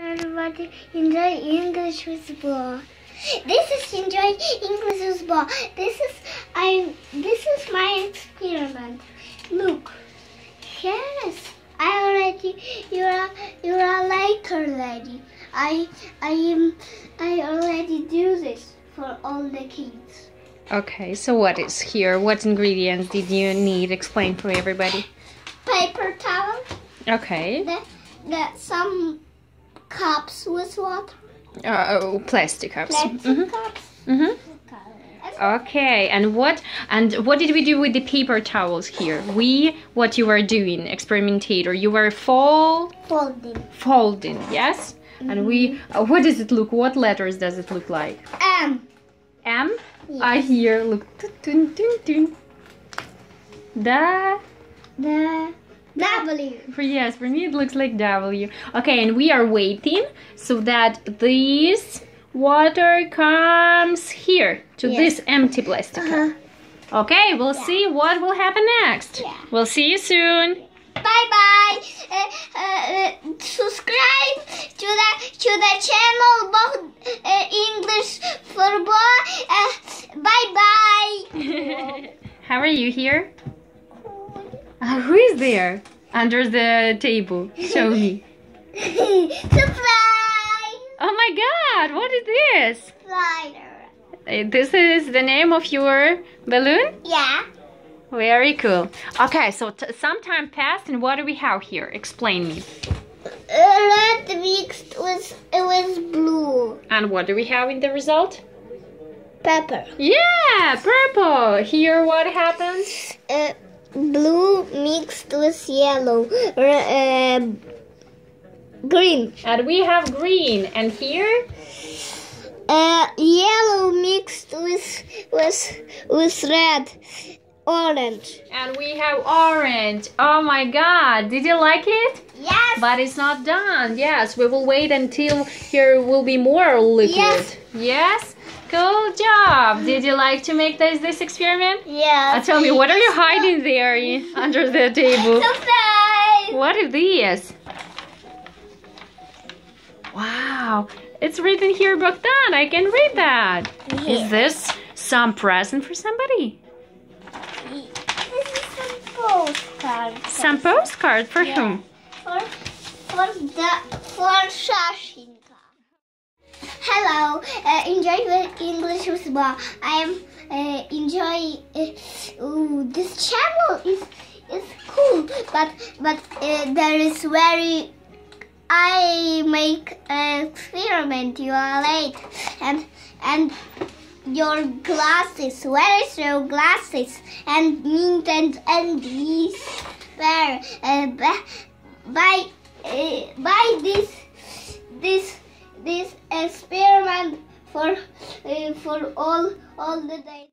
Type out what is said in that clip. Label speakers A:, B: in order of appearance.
A: Everybody enjoy English with Bo. This is enjoy English with Bo. This is my experiment. Look. Yes. You're a later lady. I already do this for all the kids.
B: Okay, so what is here? What ingredients did you need? Explain for everybody.
A: Paper towel.
B: Okay.
A: Some cups with water.
B: Oh, plastic cups.
A: Plastic cups.
B: Mm-hmm. Okay, and what did we do with the paper towels here? What you were doing, experimentator? You were folding, yes? Mm-hmm. And what does it look? What letters does it look like?
A: M.
B: M?
A: Yes.
B: I hear, look, dun, dun, dun.
A: The W.
B: Yes, for me it looks like W. Okay, and we are waiting so that this water comes here to this empty plastic cup. Okay, we'll see what will happen next.
A: Yeah.
B: We'll see you soon.
A: Bye. Subscribe to the channel English for Bo. Bye.
B: How are you here? Who is there under the table? Show me.
A: Surprise!
B: Oh my God! What is this?
A: Slider.
B: This is the name of your balloon?
A: Yeah.
B: Very cool. Okay, so some time passed, and what do we have here? Explain me.
A: Red mixed with blue.
B: And what do we have in the result?
A: Pepper.
B: Yeah, purple. Here, what happens?
A: Blue mixed with yellow. Green.
B: And we have green. And here?
A: Yellow mixed with red. Orange.
B: And we have orange. Oh my God. Did you like it?
A: Yes.
B: But it's not done. Yes, we will wait until here will be more liquid.
A: Yes.
B: Yes? Cool job. Did you like to make this experiment?
A: Yeah.
B: Tell me, what are you hiding there under the table?
A: Surprise!
B: What is this? Wow. It's written here, Bogdan. I can read that.
A: Yeah.
B: Is this some present for somebody?
A: This is some postcard.
B: Some postcard for whom?
A: For Shashinka. Hello, enjoy English with Bo. Enjoy. This channel is cool, but there is very. I make an experiment. You are late, and your glasses. Where is your glasses? And mint and these where? Buy this experiment for all the days.